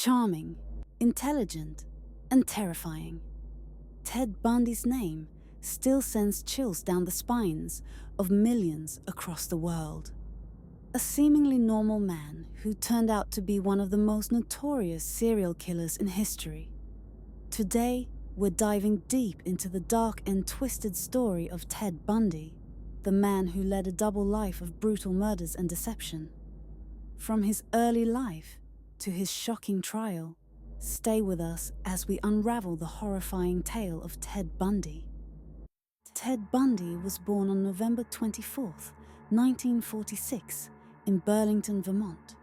Charming, intelligent, and terrifying, Ted Bundy's name still sends chills down the spines of millions across the world. A seemingly normal man who turned out to be one of the most notorious serial killers in history. Today, we're diving deep into the dark and twisted story of Ted Bundy, the man who led a double life of brutal murders and deception. From his early life to his shocking trial, stay with us as we unravel the horrifying tale of Ted Bundy. Ted Bundy was born on November 24, 1946, in Burlington, Vermont.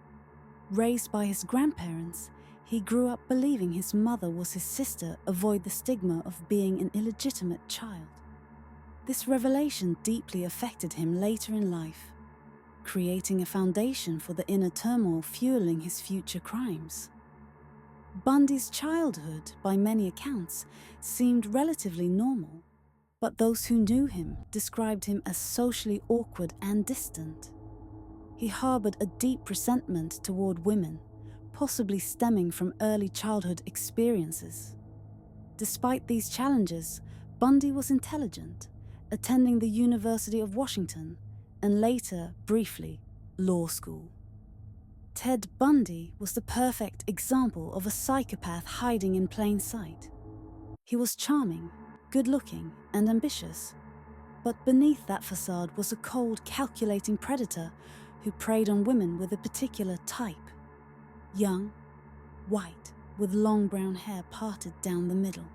Raised by his grandparents, he grew up believing his mother was his sister to avoid the stigma of being an illegitimate child. This revelation deeply affected him later in life, creating a foundation for the inner turmoil fueling his future crimes. Bundy's childhood, by many accounts, seemed relatively normal, but those who knew him described him as socially awkward and distant. He harbored a deep resentment toward women, possibly stemming from early childhood experiences. Despite these challenges, Bundy was intelligent, attending the University of Washington and later, briefly, law school. Ted Bundy was the perfect example of a psychopath hiding in plain sight. He was charming, good-looking, and ambitious, but beneath that facade was a cold, calculating predator who preyed on women with a particular type. Young, white, with long brown hair parted down the middle.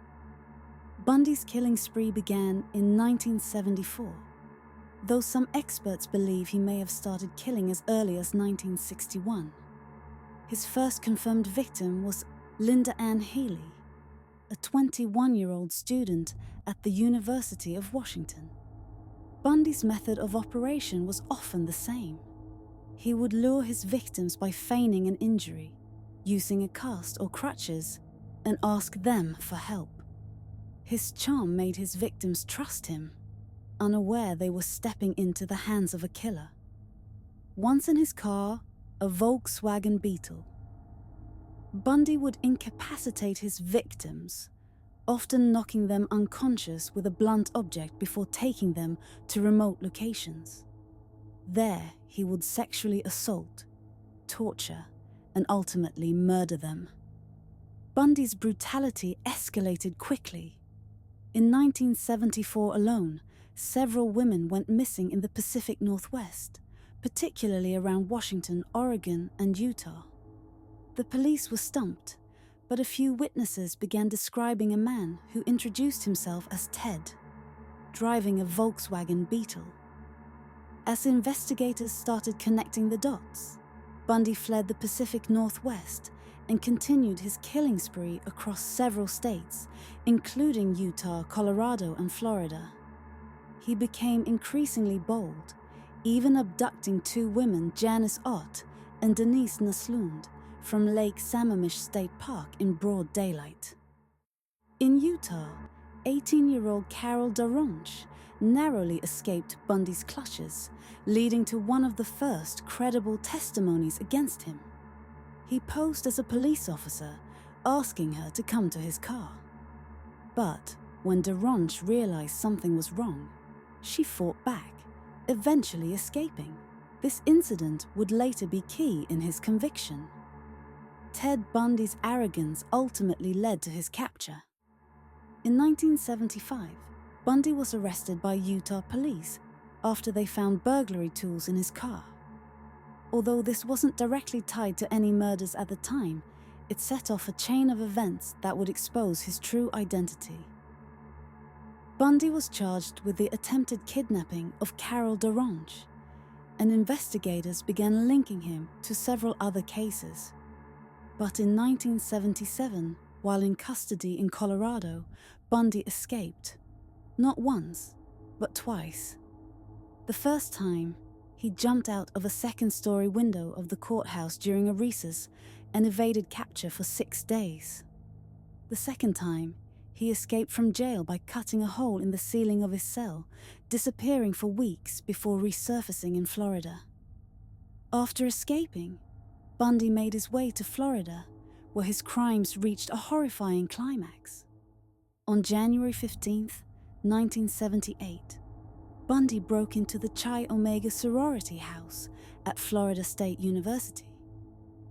Bundy's killing spree began in 1974, though some experts believe he may have started killing as early as 1961. His first confirmed victim was Linda Ann Healy, a 21-year-old student at the University of Washington. Bundy's method of operation was often the same. He would lure his victims by feigning an injury, using a cast or crutches, and ask them for help. His charm made his victims trust him, unaware they were stepping into the hands of a killer. Once in his car, a Volkswagen Beetle, Bundy would incapacitate his victims, often knocking them unconscious with a blunt object before taking them to remote locations. There, he would sexually assault, torture, and ultimately murder them. Bundy's brutality escalated quickly. In 1974 alone, several women went missing in the Pacific Northwest, particularly around Washington, Oregon, and Utah. The police were stumped, but a few witnesses began describing a man who introduced himself as Ted, driving a Volkswagen Beetle. As investigators started connecting the dots, Bundy fled the Pacific Northwest and continued his killing spree across several states, including Utah, Colorado, and Florida. He became increasingly bold, even abducting two women, Janice Ott and Denise Naslund, from Lake Sammamish State Park in broad daylight. In Utah, 18-year-old Carol Daronch narrowly escaped Bundy's clutches, leading to one of the first credible testimonies against him. He posed as a police officer, asking her to come to his car. But when Daronch realized something was wrong, she fought back, eventually escaping. This incident would later be key in his conviction. Ted Bundy's arrogance ultimately led to his capture. In 1975, Bundy was arrested by Utah police after they found burglary tools in his car. Although this wasn't directly tied to any murders at the time, it set off a chain of events that would expose his true identity. Bundy was charged with the attempted kidnapping of Carol Daronch, and investigators began linking him to several other cases. But in 1977, while in custody in Colorado, Bundy escaped. Not once, but twice. The first time, he jumped out of a second-story window of the courthouse during a recess and evaded capture for 6 days. The second time, he escaped from jail by cutting a hole in the ceiling of his cell, disappearing for weeks before resurfacing in Florida. After escaping, Bundy made his way to Florida, where his crimes reached a horrifying climax. On January 15th, 1978, Bundy broke into the Chi Omega sorority house at Florida State University.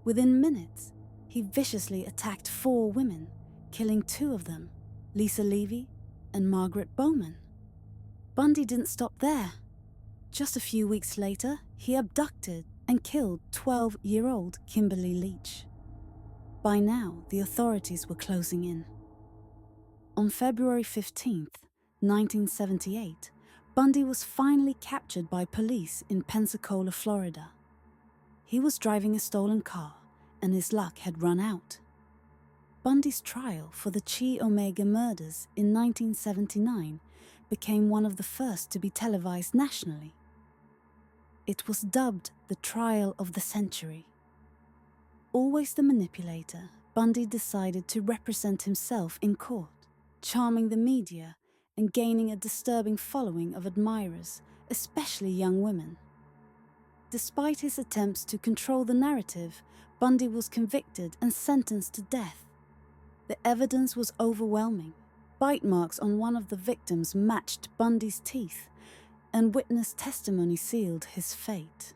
Within minutes, he viciously attacked 4 women, killing 2 of them, Lisa Levy and Margaret Bowman. Bundy didn't stop there. Just a few weeks later, he abducted and killed 12-year-old Kimberly Leach. By now, the authorities were closing in. On February 15th, 1978, Bundy was finally captured by police in Pensacola, Florida. He was driving a stolen car, and his luck had run out. Bundy's trial for the Chi Omega murders in 1979 became one of the first to be televised nationally. It was dubbed the trial of the century. Always the manipulator, Bundy decided to represent himself in court, charming the media and gaining a disturbing following of admirers, especially young women. Despite his attempts to control the narrative, Bundy was convicted and sentenced to death. The evidence was overwhelming. Bite marks on one of the victims matched Bundy's teeth, and witness testimony sealed his fate.